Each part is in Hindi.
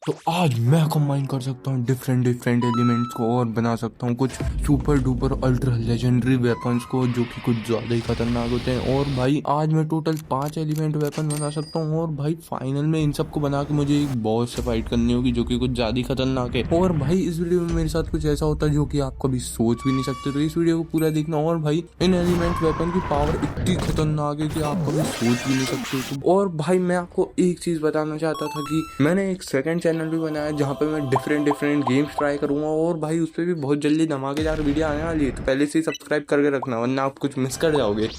तो आज मैं कंबाइन कर सकता हूँ डिफरेंट डिफरेंट एलिमेंट्स को और बना सकता हूँ कुछ super duper ultra legendary weapons को जो कि कुछ ज़्यादा ही खतरनाक होते हैं। और भाई आज मैं टोटल 5 एलिमेंट वेपन बना सकता हूँ। और भाई फाइनल में इन सबको बना के मुझे एक बॉस से फाइट करनी होगी जो कि कुछ ज़्यादा ही खतरनाक है। और भाई इस वीडियो में मेरे साथ कुछ ऐसा होता है जो कि आप कभी सोच भी नहीं सकते, तो इस वीडियो को पूरा देखना। और भाई इन एलिमेंट वेपन की पावर इतनी खतरनाक है कि आप कभी सोच भी नहीं सकते। और भाई मैं आपको एक चीज़ बताना चाहता था कि मैंने एक सेकंड चैनल भी बनाया जहाँ पे मैं डिफरेंट डिफरेंट गेम्स ट्राई करूंगा। और भाई उस पर भी बहुत जल्दी धमाकेदार वीडियो आने वाली है, तो पहले से ही सब्सक्राइब करके रखना वरना आप कुछ मिस कर जाओगे।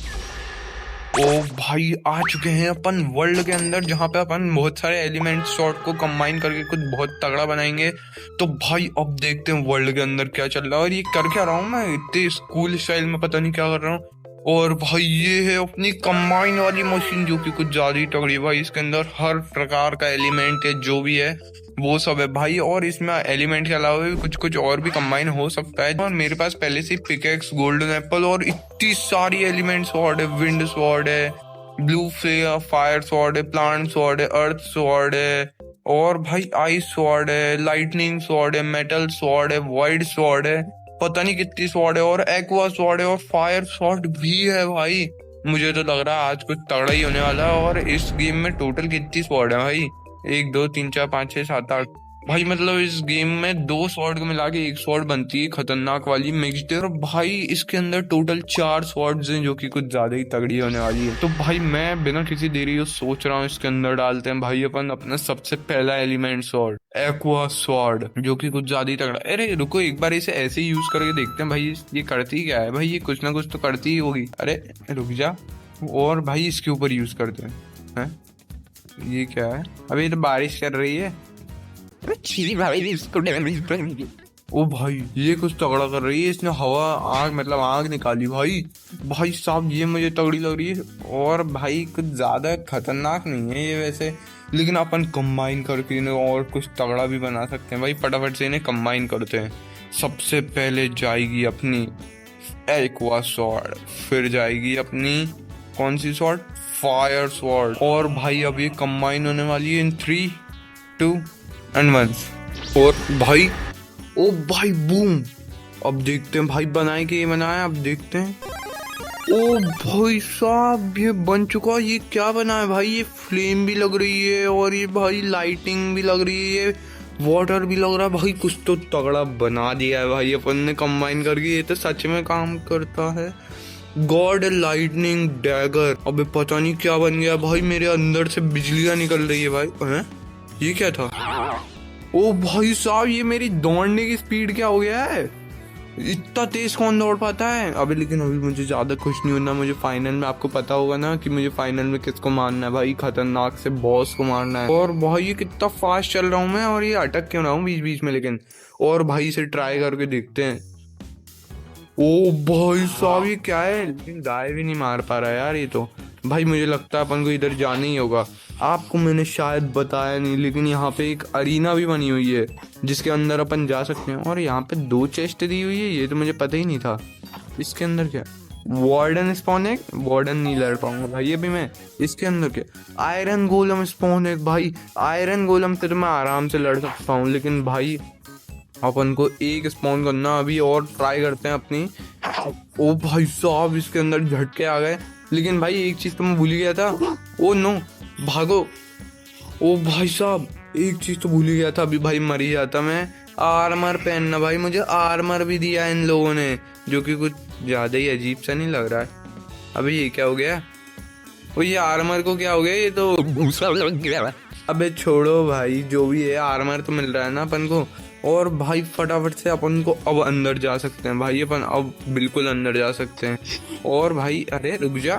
ओ भाई आ चुके हैं अपन वर्ल्ड के अंदर जहाँ पे अपन बहुत सारे एलिमेंट सॉर्ट को कंबाइन करके कुछ बहुत तगड़ा बनाएंगे। तो भाई अब देखते हैं वर्ल्ड के अंदर क्या चल रहा है और ये कर क्या रहा हूँ मैं इतने स्कूल स्टाइल में, पता नहीं क्या कर रहा हूँ। और भाई ये है अपनी कंबाइन वाली मशीन जो कि कुछ ज्यादा ही तगड़ी है भाई। इसके अंदर हर प्रकार का एलिमेंट है जो भी है वो सब है भाई। और इसमें एलिमेंट के अलावा भी कुछ कुछ और भी कंबाइन हो सकता है। और मेरे पास पहले से पिकेक्स, गोल्डन एप्पल और इतनी सारी एलिमेंट स्वॉर्ड है, विंड स्वॉर्ड है, ब्लू फायर स्वॉर्ड है, प्लांट स्वॉर्ड है, अर्थ स्वॉर्ड है, और भाई आइस स्वॉर्ड है, लाइटनिंग स्वॉर्ड है, मेटल स्वॉर्ड है, वाइड स्वॉर्ड है, पता नहीं कितनी स्वॉर्ड है, और एक्वा स्वॉर्ड है, और फायर स्वॉर्ड भी है भाई। मुझे तो लग रहा है आज कुछ तगड़ा ही होने वाला है। और इस गेम में टोटल कितनी स्वॉर्ड है भाई? 1 2 3 4 5 6 7 8 भाई। मतलब इस गेम में 2 स्वॉर्ड को मिला के 1 स्वॉर्ड बनती है खतरनाक वाली मिक्स्ड। और भाई इसके अंदर टोटल 4 स्वॉर्ड्स हैं जो कि कुछ ज्यादा ही तगड़ी होने वाली है। तो भाई मैं बिना किसी देरी को सोच रहा हूँ इसके अंदर डालते हैं भाई अपन अपना सबसे पहला एलिमेंट स्वॉर्ड, एक्वा स्वॉर्ड, जो कि कुछ ज्यादा ही तगड़ा। अरे रुको, एक बार इसे ऐसे ही यूज करके देखते हैं भाई ये करती क्या है। भाई ये कुछ ना कुछ तो करती ही होगी। अरे रुक जा, और भाई इसके ऊपर यूज करते हैं। ये क्या है? अभी ये तो बारिश कर रही है। ओ भाई ये कुछ तगड़ा कर रही है, इसने हवा आग मतलब आग निकाली भाई। भाई साहब ये मुझे तगड़ी लग रही है। और भाई कुछ ज्यादा खतरनाक नहीं है ये वैसे, लेकिन अपन कंबाइन करके इन्हें और कुछ तगड़ा भी बना सकते हैं भाई। फटाफट से इन्हें कंबाइन करते हैं। सबसे पहले जाएगी अपनी एक्वा स्वॉर्ड, फिर जाएगी अपनी कौन सी स्वॉर्ड? Fire sword. और भाई अब ये कंबाइन होने वाली है इन 3 2 एंड 1। और भाई ओ भाई बूम। अब देखते हैं भाई बनाए कि ये बनाया, अब देखते हैं। ओ भाई साहब ये बन चुका। ये क्या बना है भाई? ये फ्लेम भी लग रही है और ये भाई लाइटिंग भी लग रही है, वाटर भी लग रहा है भाई। कुछ तो तगड़ा बना दिया है भाई अपन ने कंबाइन करके। ये तो सच में काम करता है। God lightning dagger. अबे पता नहीं क्या बन गया भाई, मेरे अंदर से बिजलियां निकल रही है भाई। हैं? ये क्या था? ओ भाई साहब ये मेरी दौड़ने की स्पीड क्या हो गया है? इतना तेज कौन दौड़ पाता है? अबे लेकिन अभी मुझे ज्यादा खुश नहीं होना। मुझे फाइनल में, आपको पता होगा ना कि मुझे फाइनल में किसको मारना है भाई, खतरनाक से बॉस को मारना है। और भाई ये कितना फास्ट चल रहा हूँ मैं, और ये अटक क्यों रहा हूँ बीच बीच में लेकिन। और भाई इसे ट्राई करके देखते हैं। ओ भाई साहब ये क्या है? लेकिन गाय भी नहीं मार पा रहा है यार ये तो। भाई मुझे लगता है अपन को इधर जाना ही होगा। आपको मैंने शायद बताया नहीं, लेकिन यहाँ पे एक अरीना भी बनी हुई है जिसके अंदर अपन जा सकते हैं। और यहाँ पे 2 चेस्ट दी हुई है, ये तो मुझे पता ही नहीं था। इसके अंदर क्या? वार्डन स्पॉन है। वार्डन नहीं लड़ पाऊंगा भाई अभी मैं। इसके अंदर क्या? आयरन गोलम स्पॉन है भाई। आयरन गोलम से तो मैं आराम से लड़ सकता हूँ, लेकिन भाई अपन को एक स्पॉन करना अभी और ट्राई करते हैं अपनी। ओ भाई साहब इसके अंदर झटके आ गए, लेकिन भाई एक चीज तो मैं भूल ही गया था। ओ नो, भागो। ओ भाई साहब एक चीज तो भूल ही गया था, अभी भाई मर ही जाता मैं। आर्मर पहनना भाई, मुझे आर्मर भी दिया इन लोगों ने जो कि कुछ ज्यादा ही अजीब सा नहीं लग रहा है। अभी ये क्या हो गया? ओ ये आर्मर को क्या हो गया? ये तो दूसरा लग गया। अबे छोड़ो भाई, जो भी है आर्मर तो मिल रहा है ना अपन को। और भाई फटाफट से अपन को अब अंदर जा सकते हैं भाई। अपन अब बिल्कुल अंदर जा सकते हैं। और भाई अरे रुक जा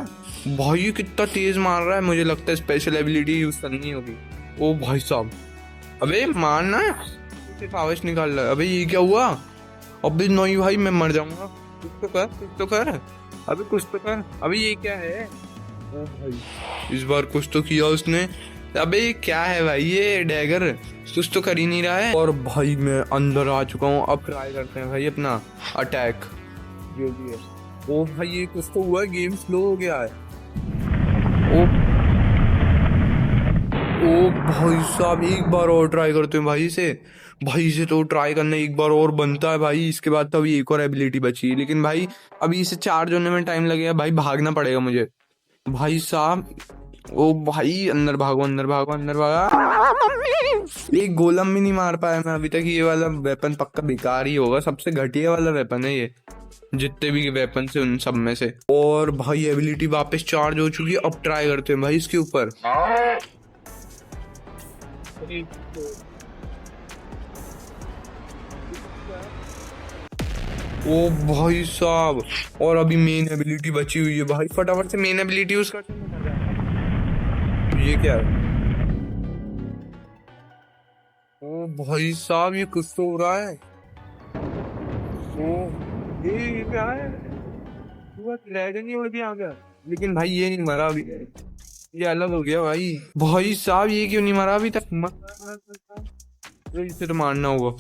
भाई, ये कितना तेज मार रहा है। मुझे लगता है स्पेशल एबिलिटी यूज करनी होगी। ओ भाई साहब अबे मारना है, सिर्फ आवाज निकाल रहा है। अबे ये क्या हुआ? अबे नहीं भाई मैं मर जाऊंगा। कुछ तो कर, कुछ तो कर, अबे कुछ तो कर। अबे ये क्या है? ओ भाई इस बार कुछ तो किया उसने। अबे क्या है भाई ये डैगर? कुछ तो कर ही नहीं रहा है। और भाई मैं अंदर आ चुका हूँ। अब ट्राई करते हैं भाई अपना अटैक जो भी है। ओ भाई ये कुछ तो हुआ, गेम स्लो हो गया है। ओ ओ भाई साहब, एक बार और ट्राई करते हैं भाई से। भाई इसे तो ट्राई करना एक बार और बनता है भाई, इसके बाद तो अभी एक और एबिलिटी बची है, लेकिन भाई अभी इसे चार्ज होने में टाइम लगेगा भाई, भागना पड़ेगा मुझे भाई साहब। ओ भाई, अंदर भागो अंदर भागो अंदर भागा। एक गोलम भी नहीं मार पाया मैं अभी तक। ये वाला वेपन पक्का बेकार ही होगा, सबसे घटिया वाला वेपन है ये जितने भी वेपन से उन सब में से। और भाई एबिलिटी वापस चार्ज हो चुकी है, अब ट्राई करते हैं भाई इसके ऊपर। ओ भाई साहब, और अभी मेन एबिलिटी बची हुई है भाई, फटाफट से मेन एबिलिटी यूज करते हैं। ये क्या है? ओ भाई साहब, ये कुछ तो हो रहा है। ओ ये क्या है? पूरा ड्रैगन ही उड़ के आ गया, लेकिन भाई ये नहीं मरा अभी, ये अलग हो गया भाई। भाई साहब ये क्यों नहीं मरा अभी तक? तो इसे तो मारना होगा।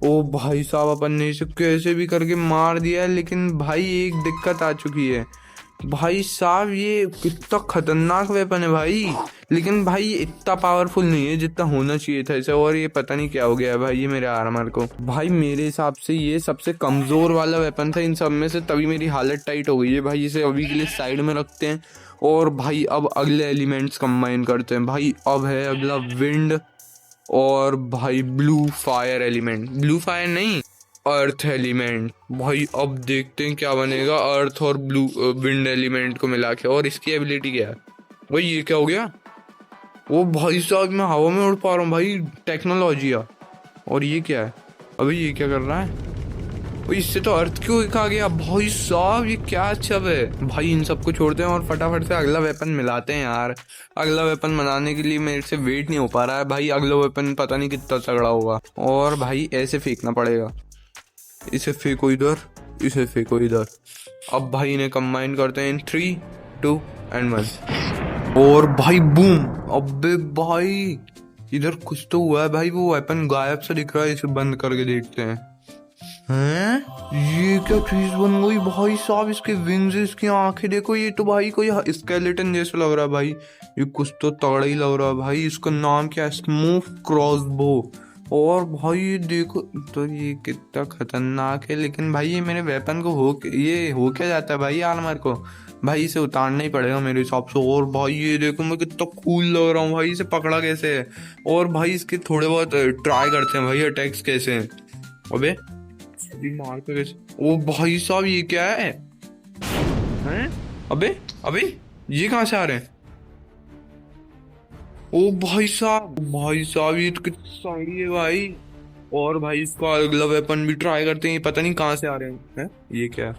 ओ भाई साहब, अपन ने इसे कैसे भी करके मार दिया है, लेकिन भाई एक दिक्कत आ चुकी है। भाई साहब ये कितना खतरनाक वेपन है भाई, लेकिन भाई ये इतना पावरफुल नहीं है जितना होना चाहिए था इसे। और ये पता नहीं क्या हो गया है भाई ये मेरे आर्मर को। भाई मेरे हिसाब से ये सबसे कमजोर वाला वेपन था इन सब में से, तभी मेरी हालत टाइट हो गई है भाई। इसे अभी के लिए साइड में रखते हैं और भाई अब अगले एलिमेंट्स कंबाइन करते हैं भाई। अब है अगला विंड और भाई blue fire element, blue fire नहीं, अर्थ एलिमेंट। भाई अब देखते हैं क्या बनेगा अर्थ और ब्लू विंड एलिमेंट को मिला के। और इसकी एबिलिटी क्या है भाई? ये क्या हो गया? वो भाई साहब मैं हवा में उड़ पा रहा हूँ भाई, टेक्नोलॉजी है। और ये क्या है? अभी ये क्या कर रहा है? वो इससे तो अर्थ क्यों कहा गया भाई साहब? ये क्या अच्छा है भाई। इन सबको छोड़ते हैं और फटाफट से अगला वेपन मिलाते हैं यार। अगला वेपन बनाने के लिए मेरे से वेट नहीं हो पा रहा है भाई। अगला वेपन पता नहीं कितना तगड़ा होगा। और भाई ऐसे फेंकना पड़ेगा, इसे फेंको इधर, इसे फेंको इधर। अब भाई इन्हें कंबाइन करते हैं इन 3, 2 एंड 1। और भाई बूम। अबे भाई इधर कुछ तो हुआ है भाई, वो वेपन गायब सा दिख रहा है। इसे बंद करके देखते हैं। हैं? ये क्या चीज बन गई भाई साहब? इसके विंग्स, इसकी आंखें देखो, ये तो भाई कोई स्केलेटन जैसा लग रहा है भाई। ये कुछ तो तगड़ा ही लग रहा है भाई। इसका नाम क्या है? Smooth crossbow. और भाई ये देखो तो, ये कितना खतरनाक है। लेकिन भाई ये मेरे वेपन को ये हो क्या जाता है भाई आर्मर को? भाई इसे उतारना ही पड़ेगा मेरे हिसाब से। और भाई ये देखो मैं कितना कूल लग रहा हूँ भाई, इसे पकड़ा कैसे है। और भाई इसके थोड़े बहुत ट्राई करते हैं भाई अटैक्स कैसे हैं। अबे मार के कैसे? ओ भाई साहब ये क्या है? हैं? अबे अबे ये कहाँ से आ रहे हैं? ओ भाई साहब, भाई साहब ये तो कितना सही है भाई। और भाई इसका अगला वेपन भी ट्राई करते हैं, ये पता नहीं कहाँ से आ रहे हैं। ये क्या है?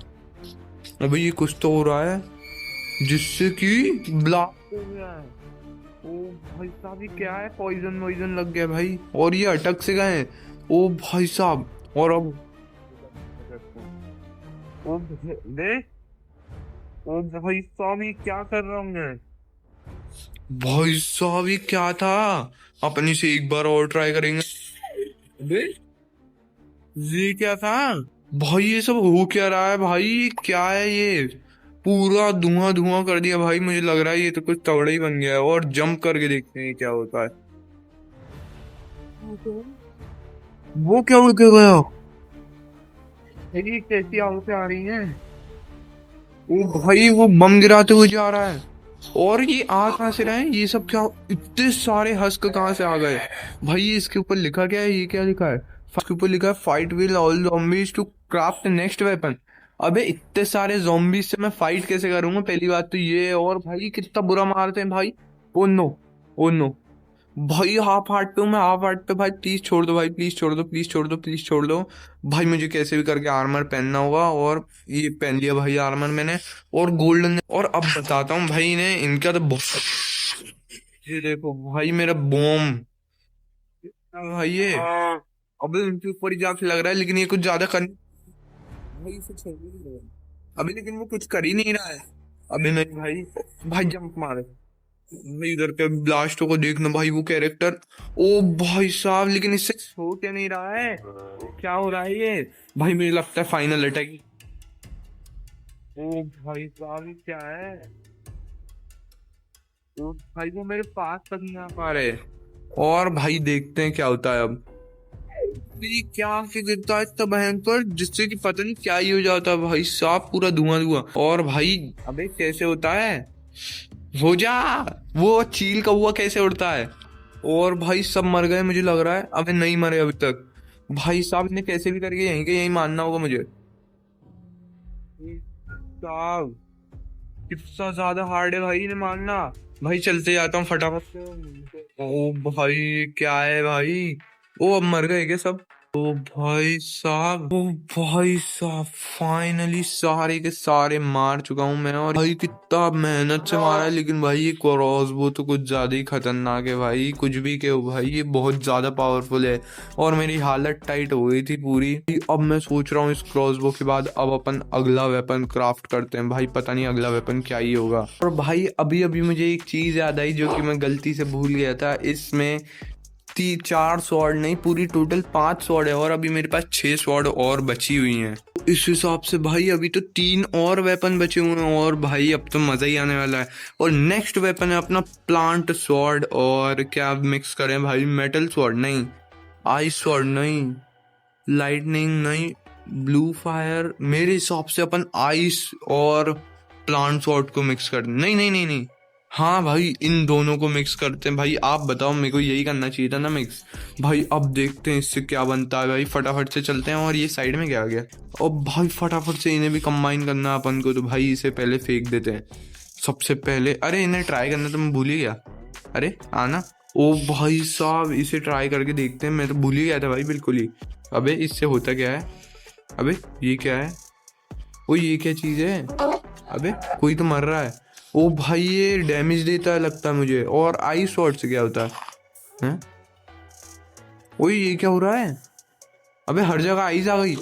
अबे ये कुछ तो हो रहा है जिससे कि ब्लास्ट हो गया है। ओ भाई साहब ये क्या है? पॉइजन वॉइजन लग गया भाई, और ये अटक से गए हैं। ओ भाई साहब, और अब ओ दे, ओ भाई साहब ये क्या कर रहा हूँ मैं? भाई साहब ये क्या था? अपनी से एक बार और ट्राई करेंगे। अबे ये क्या था भाई? ये सब हो क्या रहा है भाई? ये क्या है? ये पूरा धुआं धुआं कर दिया भाई। मुझे लग रहा है ये तो कुछ तगड़ा ही बन गया है। और जंप करके देखते हैं क्या होता है। वो क्या उड़ के गया? ये कैसी आवाजें आ रही हैं? वो भाई वो बम गिराते हुए जा रहा है। और ये आ कहाँ से रहे हैं? ये सब क्या, इतने सारे हस्क कहाँ से आ गए भाई? ये इसके ऊपर लिखा क्या है? ये क्या लिखा है? इसके ऊपर लिखा है fight with all zombies to craft next weapon. अबे इतने सारे ज़ॉम्बीज से मैं फाइट कैसे करूंगा? पहली बात तो ये। और भाई कितना बुरा मारते हैं भाई। ओ नो, ओ नो भाई, हाफ हार्ट पे हूँ मैं, हाफ हार्ट पे भाई। प्लीज छोड़ दो भाई, प्लीज छोड़ दो, प्लीज छोड़ दो, प्लीज छोड़ दो भाई। मुझे कैसे भी करके आर्मर पहनना होगा। और ये पहन लिया भाई आर्मर मैंने, और गोल्डन। और अब बताता हूँ भाई इन्हें, इनका तो बहुत। ये देखो भाई मेरा बॉम भाई ये। अब इनके ऊपर ही जाके लग रहा है, लेकिन ये कुछ ज्यादा कर भाई, इसे छोड़ ही नहीं रहा अभी, लेकिन वो कुछ कर ही नहीं रहा है अभी। नहीं भाई, भाई जंप मारे भाई इधर पे ब्लास्टो को देखना भाई, वो कैरेक्टर। ओ भाई साहब, लेकिन इससे हो क्या नहीं रहा है? क्या हो रहा है ये भाई? मुझे लगता है फाइनल अटैक। ओ भाई साहब ये क्या है? ओ भाई वो मेरे पास तक नहीं आ पा रहे। और भाई देखते हैं क्या होता है अब। ये क्या गिरता है इतना भयंकर, जिससे कि पता नहीं क्या ही हो जाता है भाई साहब, पूरा धुआं धुआं। और भाई अबे कैसे होता है, हो जा, वो चील कौवा कैसे उड़ता है। और भाई सब मर गए मुझे लग रहा है, अबे नहीं मरे अभी तक। भाई साहब ने कैसे भी करके यहीं के यहीं मानना होगा मुझे। साहब कितना ज्यादा हार्ड है भाई इन्हें मारना। भाई चलते जाता हूँ फटाफट से। ओ भाई क्या है भाई, ओ अब मर गए क्या सब। ओ भाई साहब, ओ भाई साहब फाइनली सारे के सारे मार चुका हूँ मैं। और भाई कितना मेहनत से मारा है, लेकिन भाई ये क्रॉसबो तो कुछ ज्यादा ही खतरनाक है भाई। कुछ भी कहो भाई, ये बहुत ज्यादा पावरफुल है। और मेरी हालत टाइट हो गई थी पूरी। अब मैं सोच रहा हूँ इस क्रॉसबो के बाद अब अपन अगला वेपन क्राफ्ट करते हैं भाई। पता नहीं अगला वेपन क्या ही होगा। और भाई अभी अभी मुझे एक चीज याद आई जो कि मैं गलती से भूल गया था। इसमें 4 स्वॉर्ड नहीं, पूरी टोटल 5 स्वॉर्ड है, और अभी मेरे पास 6 स्वॉर्ड और बची हुई हैं। इस हिसाब से भाई अभी तो 3 और वेपन बचे हुए हैं, और भाई अब तो मजा ही आने वाला है। और नेक्स्ट वेपन है अपना प्लांट स्वॉर्ड। और क्या मिक्स करें भाई, मेटल स्वॉर्ड नहीं, आइस स्वॉर्ड नहीं, लाइटनिंग नहीं, ब्लू फायर। मेरे हिसाब से अपन आइस और प्लांट स्वॉर्ड को मिक्स कर, नहीं नहीं नहीं नहीं, हाँ भाई इन दोनों को मिक्स करते हैं भाई। आप बताओ, मेरे को यही करना चाहिए था ना मिक्स। भाई अब देखते हैं इससे क्या बनता है भाई। फटाफट से चलते हैं। और ये साइड में क्या आ गया, और भाई फटाफट से इन्हें भी कंबाइन करना है अपन को। तो भाई इसे पहले फेंक देते हैं सबसे पहले। अरे इन्हें ट्राई करना तो मैं भूल ही गया। अरे आना, ओ भाई साहब इसे ट्राई करके देखते हैं, मैं तो भूल ही गया था भाई बिल्कुल ही। अबे इससे होता क्या है, अबे ये क्या है, ओ ये क्या चीज है, अबे कोई तो मर रहा है। ओ भाई ये डैमेज देता है लगता है मुझे। और आई शॉट से क्या होता है, हैं? ओए ये क्या हो रहा है, अबे हर जगह आइज आ गई।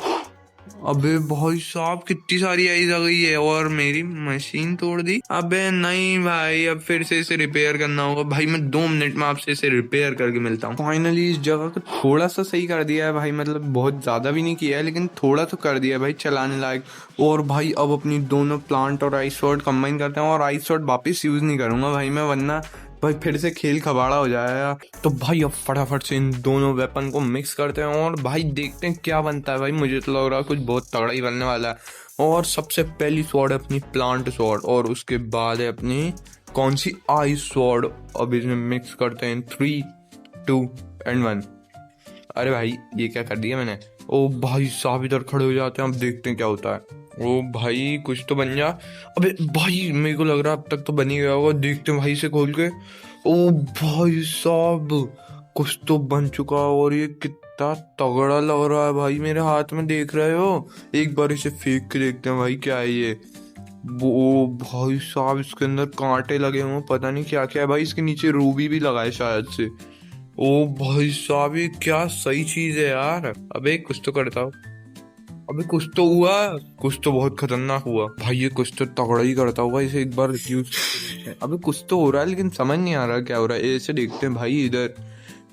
अबे भाई साहब कितनी सारी आइज आ गई है, और मेरी मशीन तोड़ दी। अबे नहीं भाई, अब फिर से इसे रिपेयर करना होगा भाई। मैं 2 मिनट में आपसे इसे रिपेयर करके मिलता हूँ। फाइनली इस जगह को थोड़ा सा सही कर दिया है भाई, मतलब बहुत ज्यादा भी नहीं किया है, लेकिन थोड़ा तो कर दिया है भाई चलाने लायक। और भाई अब अपनी दोनों प्लांट और आइस शॉट कंबाइन करते हैं। और आइस शॉट वापिस यूज नहीं करूंगा भाई मैं, वरना भाई फिर से खेल खबाड़ा हो जाएगा। तो भाई अब फटाफट से इन दोनों वेपन को मिक्स करते हैं, और भाई देखते हैं क्या बनता है भाई। मुझे तो लग रहा है कुछ बहुत तगड़ा ही बनने वाला है। और सबसे पहली स्वॉर्ड है अपनी प्लांट स्वॉर्ड, और उसके बाद है अपनी कौन सी आइस स्वॉर्ड। अब इसमें मिक्स करते हैं 3, 2 एंड 1। अरे भाई ये क्या कर दिया मैंने। ओ भाई साहब इधर खड़े हो जाते हैं, अब देखते हैं क्या होता है। ओ भाई कुछ तो बन जा। अबे भाई मेरे को लग रहा है अब तक तो बन ही गया होगा, देखते हैं भाई से खोल के। ओ भाई साहब कुछ तो बन चुका, और ये कितना तगड़ा लग रहा है भाई मेरे हाथ में, देख रहे हो। एक बार इसे फेंक के देखते हैं भाई क्या है ये। वो भाई साहब इसके अंदर कांटे लगे हुए, पता नहीं क्या क्या है भाई। इसके नीचे रूबी भी लगा है शायद से। ओ भाई साहब ये क्या सही चीज है यार। अबे कुछ तो करता हूँ, अबे कुछ तो हुआ, कुछ तो बहुत खतरनाक हुआ भाई। ये कुछ तो तगड़ा ही करता होगा, इसे एक बार यूज। अबे कुछ तो हो रहा है, लेकिन समझ नहीं आ रहा क्या हो रहा है। ऐसे देखते हैं भाई इधर।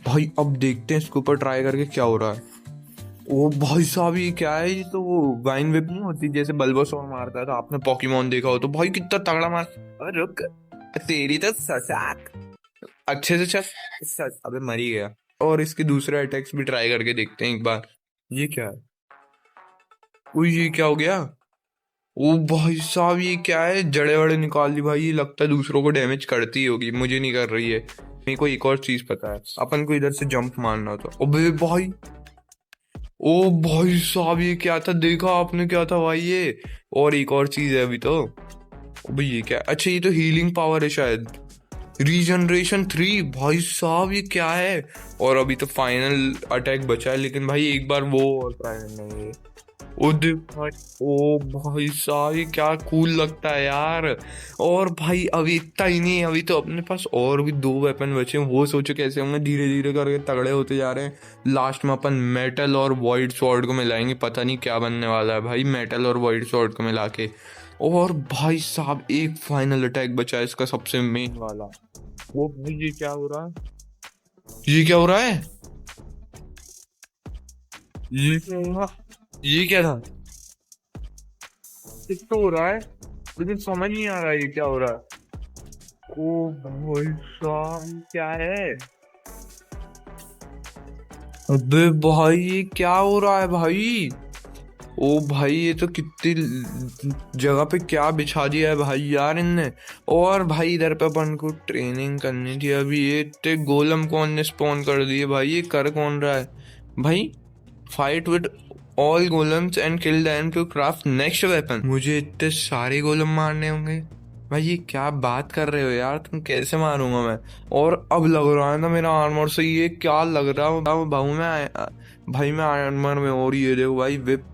भाई अब देखते हैं इसके ऊपर ट्राई करके क्या हो रहा है। ओ भाई साहब ये क्या है, ये तो वो वाइन वेब नहीं होती जैसे बल्बासोर मारता है, तो आपने पॉकीमोन देखा हो तो। भाई कितना तगड़ा मार, अरे रुक तेरी तो ससाक, अच्छे से चल। अबे मर ही गया। और इसके दूसरे अटैक्स भी ट्राई करके देखते हैं एक बार। ये क्या है, ओ ये क्या हो गया। ओ भाई साहब ये क्या है, जड़े वड़े निकाल दी भाई। ये लगता है दूसरों को डैमेज करती होगी, मुझे नहीं कर रही है। मेरे को एक और चीज पता है, अपन को इधर से जंप मारना होता। अबे भाई, ओ भाई साहब ये क्या था, देखा आपने क्या था भाई ये। और एक और चीज है अभी तो। अबे ये क्या, अच्छा ये तो हीलिंग पावर है शायद, रीजनरेशन 3। भाई साहब ये क्या है। और अभी तो फाइनल अटैक बचा है, लेकिन भाई एक बार वो और ट्राई करना है। ओ देख भाई, ओ भाई साहब ये क्या कूल लगता है यार। और भाई अभी इतना ही नहीं, अभी तो अपने पास और भी 2 वेपन बचे हैं। वो सोचो कैसे होंगे, धीरे धीरे करके तगड़े होते जा रहे हैं। लास्ट में अपन मेटल और वाइट स्वॉर्ड को मिलाएंगे, पता नहीं क्या बनने वाला है भाई मेटल और वाइट स्वॉर्ड को मिला के। और भाई साहब एक फाइनल अटैक बचा है इसका, सबसे मेन वाला। वो भाई ये क्या हो रहा है, ये क्या हो रहा है, ये क्या हो रहा, ये क्या था, कुछ तो हो रहा है, लेकिन समझ नहीं आ रहा है ये क्या हो रहा है। ओ भाई साहब क्या है। अबे भाई ये क्या हो रहा है भाई। ओ भाई ये तो कितनी जगह पे क्या बिछा दिया है भाई यार इनने। और भाई इधर पे अपन को ट्रेनिंग करनी थी। अभी ये इतने गोलम कौन ने स्पॉन कर दिए भाई। ये कर कौन रहा है भाई। Fight with all golems and kill them to craft next weapon. मुझे इतने सारे गोलम मारने होंगे भाई। ये क्या बात कर रहे हो यार तुम। कैसे मारूंगा मैं। और अब लग रहा है ना मेरा आर्मर से ये क्या लग रहा है भाऊ भाई मैं आर्मर में। और ये देखो भाई विप।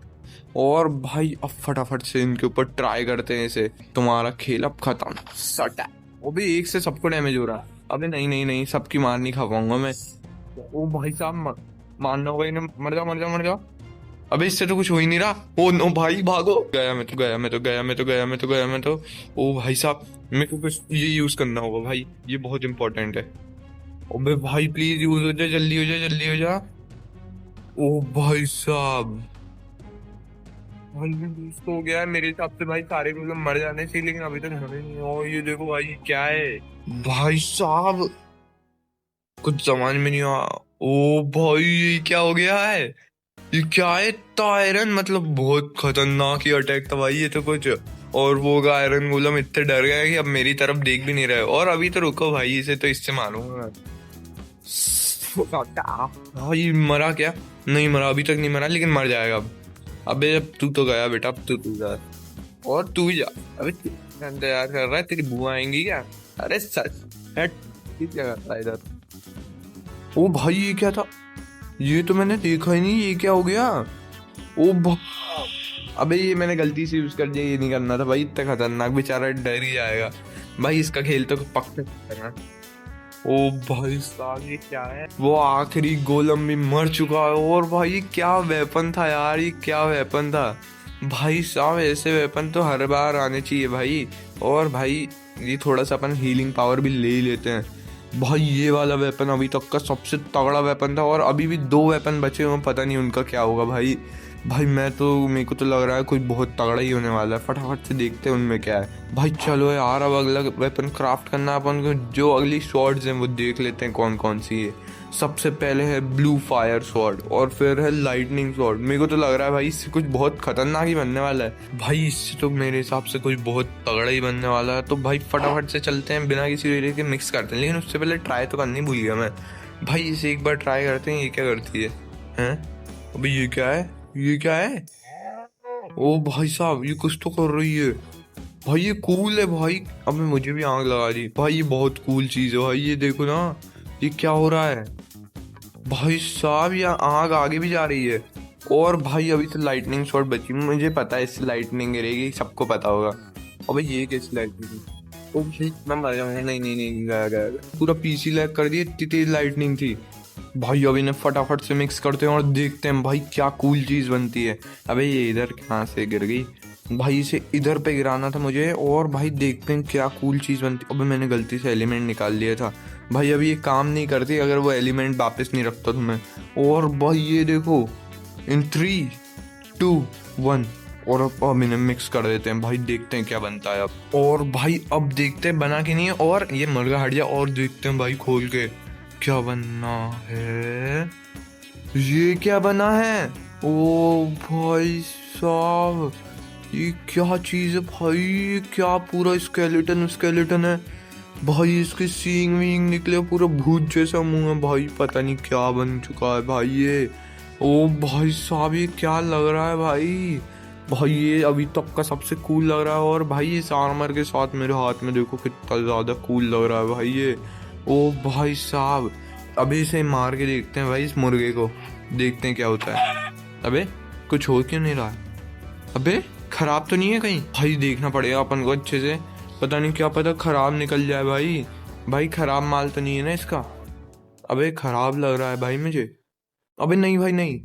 और भाई अब फटाफट से इनके ऊपर ट्राई करते हैं इसे। तुम्हारा खेल अब खत्म सटा। वो भी एक से सबको डैमेज हो रहा है। अबे नहीं नहीं नहीं सबकी मार नहीं खा पाऊंगा मैं। ओ भाई साहब मारना होगा इन्हें। मर जाओ मर जाओ मर जाओ। अबे इससे तो कुछ हो ही नहीं रहा। ओ नो भाई भागो। गया मैं तो गया मैं तो गया मैं तो गया मैं तो गया मैं तो। ओ भाई साहब मेरे को कुछ ये यूज करना होगा भाई। ये बहुत इंपॉर्टेंट है। अबे भाई प्लीज यूज हो जाए जल्दी हो जाए जल्दी हो जा। ओ भाई साहब भाई ये यूज तो हो गया है मेरे हिसाब से भाई। सारे लोग मर जाने चाहिए लेकिन अभी तक मरे नहीं। और ये देखो भाई ये क्या है भाई साहब। कुछ समझ में नहीं आ। ओ भाई ये क्या हो गया है। ये क्या है इतना आयरन। मतलब बहुत खतरनाक ही अटैक था भाई ये तो कुछ। और वो आयरन गोलम इतने डर गया कि अब मेरी तरफ देख भी नहीं रहे। और अभी तो रुको भाई इसे तो इससे मारूंगा मैं। भाई मरा क्या। नहीं मरा अभी तक नहीं मरा लेकिन मर जाएगा अब। अबे अब तू तो गया बेटा। अब तू जा। और तू ही जा। अबे इंतजार कर रहा है तेरी बुआ आएंगी क्या। अरे सच हट। क्या कर रहा है इधर। ओ भाई ये क्या था। ये तो मैंने देखा ही नहीं। ये क्या हो गया। ओ अबे ये मैंने गलती से यूज कर दिया। ये नहीं करना था भाई। इतना खतरनाक बेचारा डर ही जाएगा भाई। इसका खेल तो पक्का करना। ओ भाई साहब ये क्या है। वो आखिरी गोलम भी मर चुका है। और भाई ये क्या वेपन था यार। ये क्या वेपन था भाई साहब। ऐसे वेपन तो हर बार आने चाहिए भाई। और भाई ये थोड़ा सा अपन हीलिंग पावर भी ले ही लेते हैं भाई। ये वाला वेपन अभी तक का सबसे तगड़ा वेपन था। और अभी भी 2 वेपन बचे हुए पता नहीं उनका क्या होगा भाई। भाई मेरे को तो लग रहा है कोई बहुत तगड़ा ही होने वाला है। फटाफट से देखते हैं उनमें क्या है भाई। चलो यार अब अगला वेपन क्राफ्ट करना अपन को। जो अगली स्वॉर्ड्स हैं वो देख लेते हैं कौन कौन सी है। सबसे पहले है ब्लू फायर स्वॉर्ड और फिर है लाइटनिंग स्वॉर्ड। मेरे को तो लग रहा है भाई इससे कुछ बहुत खतरनाक ही बनने वाला है भाई। इससे तो मेरे हिसाब से कुछ बहुत तगड़ा ही बनने वाला है। तो भाई फटाफट से चलते हैं बिना किसी वजह के मिक्स करते हैं। लेकिन उससे पहले ट्राई तो करनी भूल गया मैं भाई। इसे एक बार ट्राई करते हैं। ये क्या करती है हैं। अभी ये क्या है। ये क्या है। ओ भाई साहब ये कुछ तो कर रही है भाई। ये कूल है भाई। अब मुझे भी आग लगा दी भाई। ये बहुत कूल चीज है भाई। ये देखो ना ये क्या हो रहा है भाई साहब। ये आग आगे भी जा रही है। और भाई अभी तो लाइटनिंग शॉट बची। मुझे पता है इससे लाइटनिंग गिरेगी सबको पता होगा। अबे ये कैसी लाइटनिंग। ओ भाई मैं मर जाऊंगा। नहीं नहीं नहीं गया गया पूरा पीसी लैग कर दिया। इतनी तेज लाइटनिंग थी भाई। अब इन्हें फटाफट से मिक्स करते हैं और देखते हैं भाई क्या कूल चीज बनती है। अबे ये इधर कहाँ से गिर गई भाई। इसे इधर पे गिराना था मुझे। और भाई देखते हैं क्या कूल चीज बनती। अबे मैंने गलती से एलिमेंट निकाल लिया था भाई। अभी ये काम नहीं करती अगर वो एलिमेंट वापस नहीं रखता तुम्हें। और भाई ये देखो इन 3 2 1। और अब इन्हें मिक्स कर देते हैं भाई। देखते हैं क्या बनता है अब। और भाई अब देखते हैं बना कि नहीं है। और ये मुर्गा हट जा। और देखते हैं भाई खोल के क्या बनना है। ये क्या बना है। ओ भाई साहब ये क्या चीज है भाई। ये क्या पूरा स्केलेटन है भाई। इसके सींग वींग निकले पूरा भूत जैसा मुंह है भाई। पता नहीं क्या बन चुका है भाई ये। ओ भाई साहब ये क्या लग रहा है भाई। भाई ये अभी तक का सबसे कूल लग रहा है। और भाई इस आर्मर के साथ मेरे हाथ में देखो कितना ज्यादा कूल लग रहा है भाई ये। ओ भाई साहब अभी इसे मार के देखते हैं भाई। इस मुर्गे को देखते हैं क्या होता है। अबे कुछ हो क्यों नहीं रहा है। अबे खराब तो नहीं है कहीं भाई। देखना पड़ेगा अपन को अच्छे से। पता नहीं क्या पता खराब निकल जाए भाई। भाई खराब माल तो नहीं है ना इसका। अबे खराब लग रहा है भाई मुझे। अबे नहीं भाई नहीं।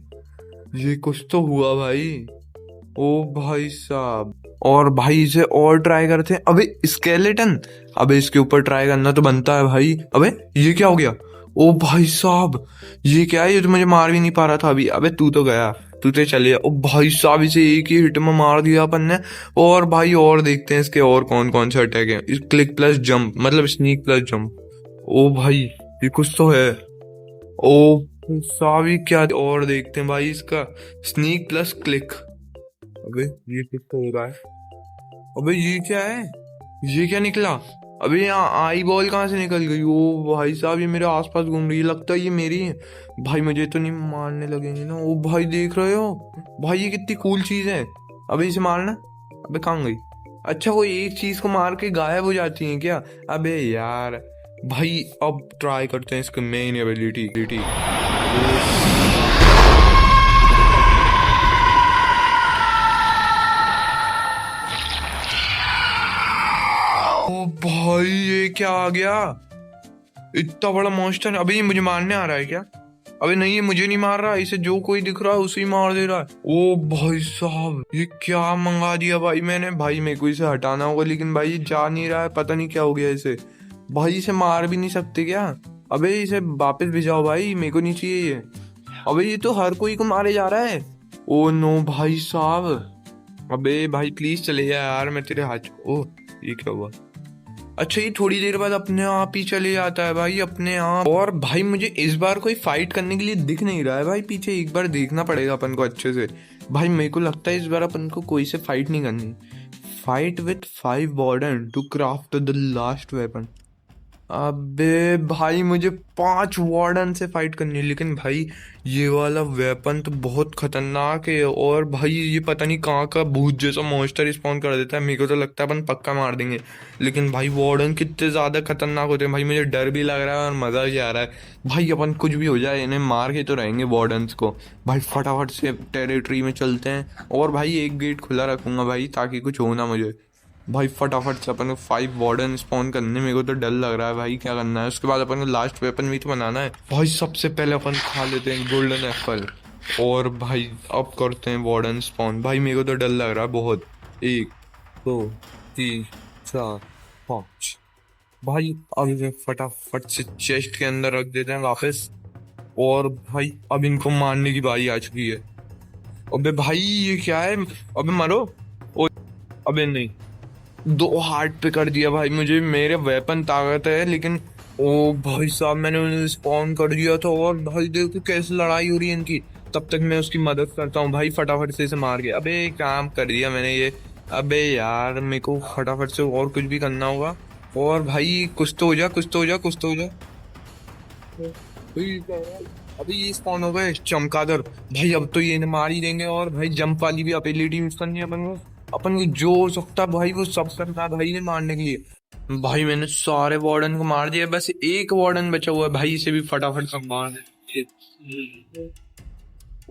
ये कुछ तो हुआ भाई। ओ भाई साहब और भाई इसे और ट्राई करते हैं। अबे स्केलेटन। अबे इसके ऊपर ट्राई करना तो बनता है भाई। अबे ये क्या हो गया। ओ भाई साहब ये क्या है। ये तो मुझे मार भी नहीं पा रहा था अभी। अबे तू तो गया। तू तो चले गया। ओ भाई साहब इसे एक ही हिट में मार दिया अपन ने। और भाई और देखते हैं इसके और कौन कौन से अटैक है। क्लिक प्लस जंप मतलब स्नीक प्लस जंप। ओ भाई ये कुछ तो है। ओ सावी क्या और देखते हैं भाई इसका। Sneak plus click. अबे ये किस तो हो रहा है? अबे ये क्या है? ये क्या निकला? अबे यहाँ आई बॉल कहाँ से निकल गई? ओ भाई साहब, ये मेरे आसपास घूम रही है, लगता है ये मेरी है। भाई मुझे तो नहीं मारने लगेंगे ना? ओ भाई देख रहे हो भाई, ये कितनी कूल चीज है। अबे इसे मारना। अबे कहाँ गई? अच्छा, वो एक चीज को मार के गायब हो जाती है क्या? अबे यार। भाई अब ट्राई करते हैं इसकी मेन एबिलिटी। ओ भाई ये क्या आ गया? इतना बड़ा मॉन्स्टर। अबे ये मुझे मारने आ रहा है क्या? अबे नहीं, ये मुझे नहीं मार रहा, इसे जो कोई दिख रहा है उसे ही मार दे रहा है। ओ भाई साहब, ये क्या मंगा दिया भाई मैंने। भाई मेरे को इसे हटाना होगा, लेकिन भाई ये जा नहीं रहा है, पता नहीं क्या हो गया इसे। भाई इसे मार भी नहीं सकते क्या? अबे इसे वापस भिजाओ भाई, मेरे को नहीं चाहिए ये। अबे ये तो हर कोई को मारे जा रहा है। ओ नो भाई साहब। अबे भाई प्लीज चले जा यार, मैं तेरे हाथ। ओ ये क्या हुआ? अच्छा, ये थोड़ी देर बाद अपने आप ही चले जाता है भाई, अपने आप। और भाई मुझे इस बार कोई फाइट करने के लिए दिख नहीं रहा है भाई पीछे, एक बार देखना पड़ेगा अपन को अच्छे से। भाई मेरे को लगता है इस बार अपन को कोई से फाइट नहीं करनी। Fight with 5 warden to craft the last weapon. अबे भाई मुझे 5 वार्डन से फाइट करनी है, लेकिन भाई ये वाला वेपन तो बहुत खतरनाक है। और भाई ये पता नहीं कहाँ का भूत जैसा मॉन्स्टर स्पॉन कर देता है, मेरे को तो लगता है अपन पक्का मार देंगे। लेकिन भाई वार्डन कितने ज्यादा खतरनाक होते हैं भाई, मुझे डर भी लग रहा है और मजा भी आ रहा है। भाई अपन कुछ भी हो जाए इन्हें मार के तो रहेंगे वार्डन्स को। भाई फटाफट से टेरिटरी में चलते हैं, और भाई एक गेट खुला रखूंगा भाई, ताकि कुछ हो ना मुझे। भाई फटाफट से अपन को 5 वार्डन स्पॉन करने, मेरे को तो डर लग रहा है भाई, क्या करना है उसके बाद अपन को लास्ट वेपन भी तो बनाना है। भाई सबसे पहले अपन खा लेते हैं गोल्डन एप्पल, और भाई अब करते हैं वार्डन स्पॉन। भाई मेरे को तो डर लग रहा है बहुत। 1 2 3 4 5। भाई अब इसे फटाफट से चेस्ट के अंदर रख देते हैं वापस। और भाई अब इनको मारने की बारी आ चुकी है। अबे भाई ये क्या है? अबे मरो। ओ अबे नहीं, 2 हार्ट पे कर दिया भाई मुझे। मेरे वेपन ताकत है, लेकिन ओ भाई साहब मैंने उन्हें स्पॉन कर दिया था। और भाई देखो कैसे लड़ाई हो रही है इनकी। तब तक मैं उसकी मदद करता हूँ भाई, फटाफट से इसे मार के। अबे काम कर दिया मैंने ये। अबे यार मेरे को फटाफट से और कुछ भी करना होगा। और भाई कुछ तो हो जा, कुछ तो हो जा, कुछ तो हो जा। अभी ये स्पॉन हो गए चमगादड़। भाई अब तो ये मार ही देंगे। और भाई जंप वाली भी एबिलिटी यूज करनी है अपन को जो हो सकता है भाई वो सब करना है भाई ने मारने के लिए। भाई मैंने सारे वार्डन को मार दिया, बस एक वार्डन बचा हुआ है भाई, इसे भी फटाफट से मार दे।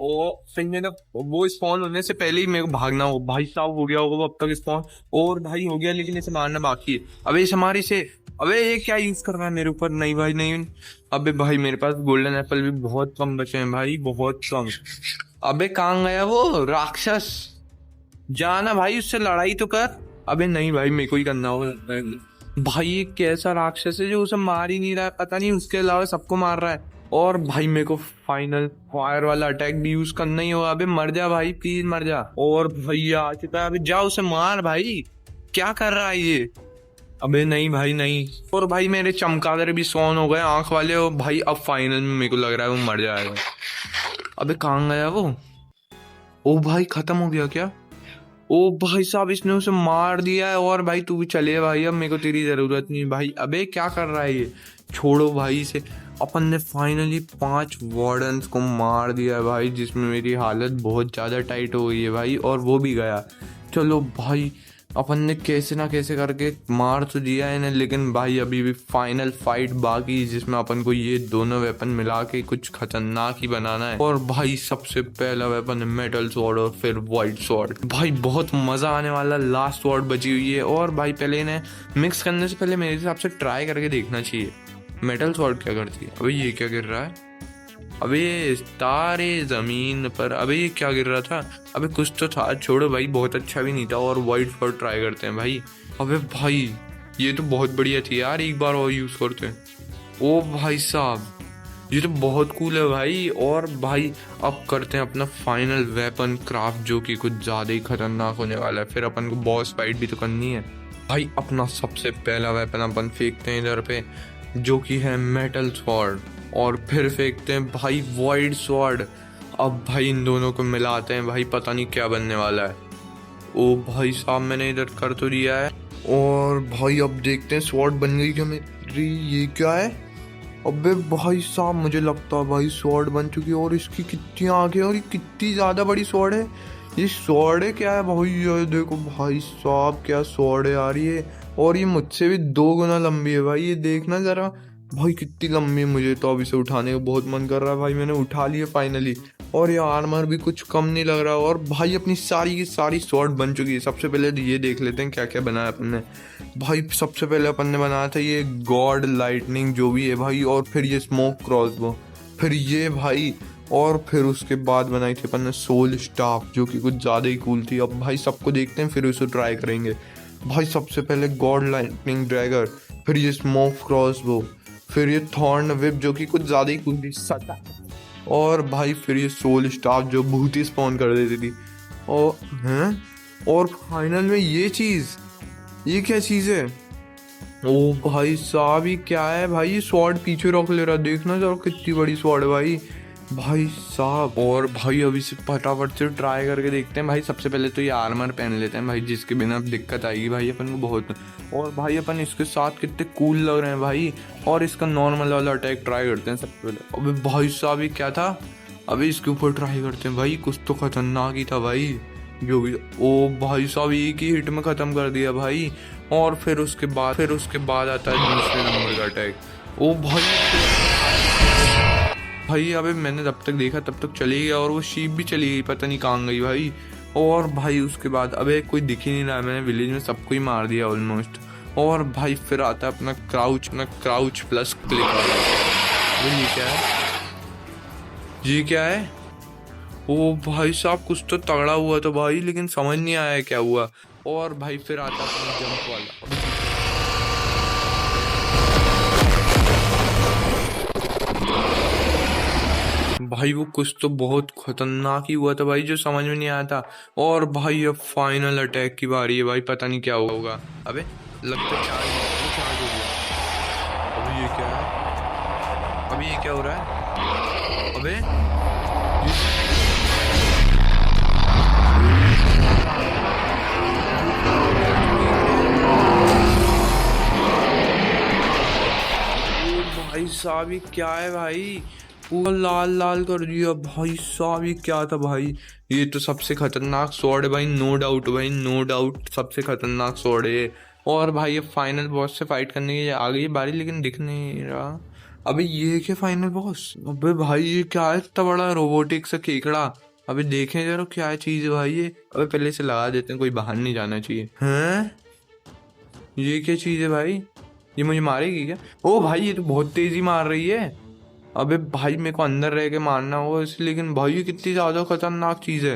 ओ फिर मैंने वो स्पॉन होने से पहले ही मेरे को भागना हो। भाई साहब हो गया होगा अब तक स्पॉन। और भाई हो गया, लेकिन इसे मारना बाकी है। अबे इसे मार इसे। अबे ये क्या यूज कर रहा है मेरे ऊपर? नहीं भाई नहीं। अबे भाई मेरे पास गोल्डन एप्पल भी बहुत कम बचे हैं भाई, बहुत कम। अबे कहाँ गया वो राक्षस? जाना भाई, उससे लड़ाई तो कर। अबे नहीं भाई, मेरे को ही करना होगा। भाई ये कैसा राक्षस है जो उसे मार ही नहीं रहा है, पता नहीं उसके अलावा सबको मार रहा है। और भाई मेरे को फाइनल फायर वाला अटैक भी यूज करना ही होगा। अबे मर जा भाई, प्लीज मर जा। और भैया आ चुका है, अबे जा उसे मार भाई। क्या कर रहा है ये? अबे नहीं भाई नहीं। और भाई मेरे चमगादड़ भी सोन हो गए आंख वाले। और भाई अब फाइनल में मेरे को लग रहा है वो मर जाएगा। अबे कहाँ गया वो? ओ भाई खत्म हो गया क्या? ओ भाई साहब इसने उसे मार दिया है। और भाई तू भी चले भाई, अब मेरे को तेरी जरूरत नहीं भाई। अबे क्या कर रहा है ये? छोड़ो भाई इसे। अपन ने फाइनली 5 वार्डन्स को मार दिया है भाई, जिसमें मेरी हालत बहुत ज्यादा टाइट हो गई है भाई, और वो भी गया। चलो भाई अपन ने कैसे ना कैसे करके मार तो दिया है इन्हें, लेकिन भाई अभी भी फाइनल फाइट बाकी है, जिसमें अपन को ये दोनों वेपन मिला के कुछ खतरनाक ही बनाना है। और भाई सबसे पहला वेपन है मेटल स्वॉर्ड, और फिर व्हाइट स्वॉर्ड। भाई बहुत मजा आने वाला लास्ट स्वॉर्ड बची हुई है। और भाई पहले इन्हें मिक्स करने से पहले मेरे हिसाब से ट्राई करके देखना चाहिए मेटल स्वॉर्ड क्या करती है। अबे ये क्या गिर रहा है? अबे तारे जमीन पर। अबे ये क्या गिर रहा था? अबे कुछ तो था, छोड़ो भाई, बहुत अच्छा भी नहीं था। और व्हाइट स्वॉर्ड ट्राई करते हैं भाई। अबे भाई ये तो बहुत बढ़िया थी यार, एक बार और यूज करते हैं। ओ भाई साहब ये तो बहुत कूल है भाई। और भाई अब करते हैं अपना फाइनल वेपन क्राफ्ट, जो कि कुछ ज्यादा ही खतरनाक होने वाला है। फिर अपन को बॉस फाइट भी तो करनी है भाई। अपना सबसे पहला वेपन अपन फेंकते हैं इधर पे, जो कि है मेटल स्वॉर्ड। और फिर फेंकते हैं भाई वॉइड स्वॉर्ड। अब भाई इन दोनों को मिलाते हैं भाई, पता नहीं क्या बनने वाला है। ओ भाई साहब मैंने इधर कर तो दिया है, और भाई अब देखते हैं स्वॉर्ड बन गई क्या मेरी। ये क्या है? अबे भाई साहब मुझे लगता है भाई स्वॉर्ड बन चुकी है, और इसकी कितनी आंखें और ये कितनी ज़्यादा बड़ी स्वॉर्ड है। ये स्वॉर्ड है क्या है भाई? ये देखो भाई साहब क्या स्वॉर्ड है यार ये, और ये मुझसे भी 2 गुना लंबी है भाई। ये देखना ज़रा भाई कितनी लंबी है। मुझे तो अब इसे उठाने का बहुत मन कर रहा है भाई। मैंने उठा लिया फाइनली, और ये आर्मर भी कुछ कम नहीं लग रहा। और भाई अपनी सारी की सारी स्वॉर्ड बन चुकी है। सबसे पहले ये देख लेते हैं क्या क्या बनाया अपन ने भाई। सबसे पहले अपन ने बनाया था ये गॉड लाइटनिंग जो भी है भाई, और फिर ये स्मोक क्रॉसबो, फिर ये भाई, और फिर उसके बाद बनाई थी अपन ने सोल स्टाफ जो कि कुछ ज़्यादा ही कूल थी। अब भाई सबको देखते हैं फिर उसे ट्राई करेंगे भाई। सबसे पहले गॉड लाइटनिंग ड्रैगर, फिर ये स्मोक क्रॉसबो, फिर ये थॉर्न विप जो कि कुछ ज़्यादा ही कूल थी, और भाई फिर ये सोल स्टाफ जो भूत ही स्पॉन कर देती थी। और हैं, और फाइनल में ये चीज़, ये क्या चीज़ है? ओ भाई साहब ये क्या है भाई? ये स्वॉर्ड पीछे रख ले रहा, देखना जरा कितनी बड़ी स्वॉर्ड है भाई। भाई साहब और भाई अभी से फटाफट से ट्राई करके देखते हैं भाई। सबसे पहले तो ये आर्मर पहन लेते हैं भाई, जिसके बिना दिक्कत आएगी भाई अपन को बहुत। और भाई अपन इसके साथ कितने कूल लग रहे हैं भाई। और इसका नॉर्मल वाला अटैक ट्राई करते हैं सबसे पहले। अबे भाई साहब ये क्या था? अभी इसके ऊपर ट्राई करते हैं भाई। कुछ तो खतरनाक ही था भाई जो भी। ओ भाई साहब एक ही हिट में ख़त्म कर दिया भाई। और फिर उसके बाद आता है दूसरे नंबर का अटैक। ओ भाई अबे मैंने जब तक देखा तब तक चली गया, और वो शीप भी चली गई, पता नहीं कहाँ गई भाई। और भाई उसके बाद अबे कोई दिख ही नहीं रहा। मैंने विलेज में सबको ही मार दिया ऑलमोस्ट। और भाई फिर आता है अपना क्राउच प्लस क्लिक वाला। ये क्या है? ये क्या है? ओ भाई साहब कुछ तो तगड़ा हुआ था भाई, लेकिन समझ नहीं आया क्या हुआ। और भाई फिर आता है अपना जंप वाला। भाई वो कुछ तो बहुत खतरनाक ही हुआ था भाई, जो समझ में नहीं आया था। और भाई अब फाइनल अटैक की बारी है भाई, पता नहीं क्या होगा। अबे लगता है चार्ज हो गया। अबे ये क्या है? अबे ये क्या हो रहा है? अबे भाई साहब ये क्या है भाई? पूरा लाल लाल कर दिया भाई साहब। ये क्या था भाई? ये तो सबसे खतरनाक स्वॉर्ड है भाई, नो डाउट भाई, नो डाउट सबसे खतरनाक स्वॉर्ड है। और भाई ये फाइनल बॉस से फाइट करने की आ गई बारी, लेकिन दिख नहीं रहा। अबे ये क्या फाइनल बॉस? अबे भाई ये क्या है इतना बड़ा रोबोटिक सा केकड़ा? अबे देखें जरा क्या चीज़ है भाई ये। अबे पहले से लगा देते हैं, कोई बाहर नहीं जाना चाहिए। हैं ये क्या चीज़ है भाई? ये मुझे मारेगी क्या? ओ भाई ये तो बहुत तेजी मार रही है। अबे भाई मेरे को अंदर रह के मारना होगा इसे, लेकिन भाई ये कितनी ज़्यादा खतरनाक चीज़ है।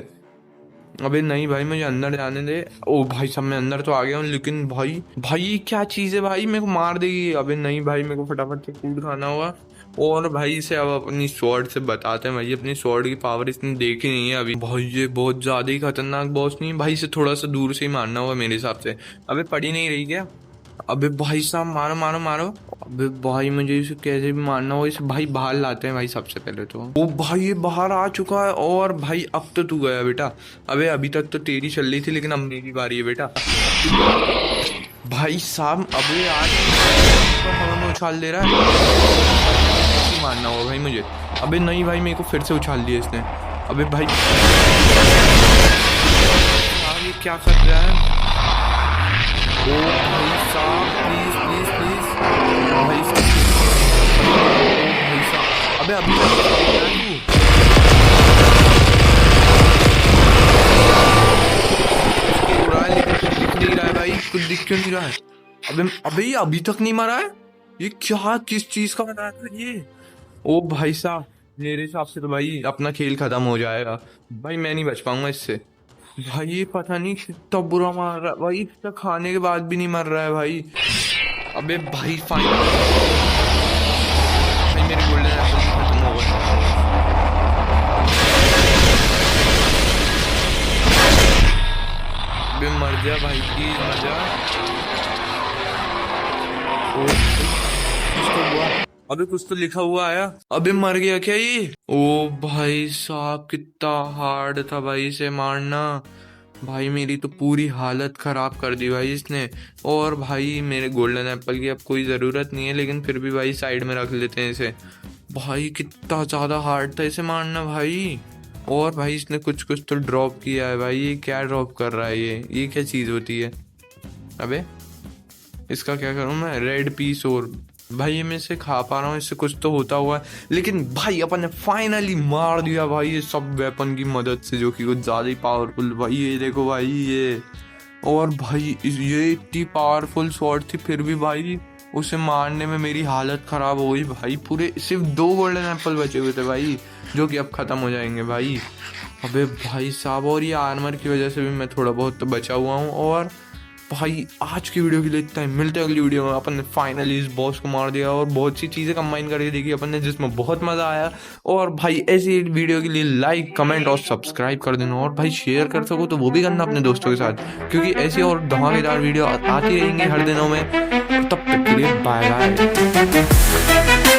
अबे नहीं भाई मुझे अंदर जाने दे। ओ भाई सब मैं अंदर तो आ गया हूँ, लेकिन भाई ये क्या चीज़ है भाई? मेरे को मार देगी। अबे नहीं भाई मेरे को फटाफट से फूड खाना होगा। और भाई इसे अब अपनी स्वॉर्ड से बताते हैं भाई, अपनी स्वॉर्ड की पावर इसने देखी नहीं है अभी। भाई ये बहुत ज़्यादा ही खतरनाक बॉस नहीं भाई, इसे थोड़ा सा दूर से ही मारना होगा मेरे हिसाब से। अबे पड़ी नहीं रही क्या? अबे भाई साहब मारो मारो मारो। अबे भाई मुझे इसे कैसे भी मारना हो। इसे भाई बाहर लाते हैं भाई सबसे पहले तो। ओ भाई ये बाहर आ चुका है। और भाई अब तो तू गया बेटा। अबे अभी तक तो तेरी चल रही थी, लेकिन अब मेरी बारी है बेटा। भाई साहब अबे यार तो हवा में उछाल दे रहा है। मारना होगा भाई मुझे। अबे नहीं भाई मेरे को फिर से उछाल दिया इसने। अबे भाई ये क्या कर रहा है? ओ भाई साहब प्लीज प्लीज प्लीज भाई साहब। अबे अभी दिख नहीं रहा है भाई, कुछ दिख क्यों नहीं रहा है? अबे ये अभी तक नहीं मरा है। ये क्या किस चीज का बनाया था ये? ओ भाई साहब मेरे हिसाब से तो भाई अपना खेल खत्म हो जाएगा भाई, मैं नहीं बच पाऊंगा इससे। भाई ये पता नहीं कितना बुरा मार रहा है भाई, इतना खाने के बाद भी नहीं मर रहा है भाई। अबे भाई फाइनल भाई मेरे गोल्डन एप्पल खत्म हो गए। अबे मर जा भाई प्लीज मर जा। ओ इसको हुआ। अबे कुछ तो लिखा हुआ आया। अबे मर गया क्या ये? ओ भाई साहब कितना हार्ड था भाई इसे मारना। भाई मेरी तो पूरी हालत खराब कर दी भाई इसने। और भाई मेरे गोल्डन एप्पल की अब कोई ज़रूरत नहीं है, लेकिन फिर भी भाई साइड में रख लेते हैं इसे। भाई कितना ज़्यादा हार्ड था इसे मारना भाई। और भाई इसने कुछ कुछ तो ड्रॉप किया है भाई। ये क्या ड्रॉप कर रहा है? ये क्या चीज़ होती है? अबे इसका क्या करूं मैं? Red piece. और भाई ये मैं इसे खा पा रहा हूँ, इससे कुछ तो होता हुआ है। लेकिन भाई अपन ने फाइनली मार दिया भाई ये सब वेपन की मदद से, जो कि कुछ ज़्यादा ही पावरफुल। भाई ये देखो भाई ये। और भाई ये इतनी पावरफुल स्वॉर्ड थी, फिर भी भाई उसे मारने में मेरी हालत ख़राब हो गई भाई। पूरे सिर्फ 2 गोल्डन एप्पल बचे हुए थे भाई, जो कि अब ख़त्म हो जाएंगे भाई। अबे भाई साहब, और ये आर्मर की वजह से भी मैं थोड़ा बहुत तो बचा हुआ हूँ। और भाई आज की वीडियो के लिए इतना ही। मिलते हैं अगली वीडियो में। अपन ने फाइनली इस बॉस को मार दिया और बहुत सी चीज़ें कंबाइन करके देखी अपन ने, जिसमें बहुत मज़ा आया। और भाई ऐसी वीडियो के लिए लाइक कमेंट और सब्सक्राइब कर देना। और भाई शेयर कर सको तो वो भी करना अपने दोस्तों के साथ, क्योंकि ऐसी और धमाकेदार वीडियो आती रहेंगी हर दिनों में। तब तक के लिए बाय बाय।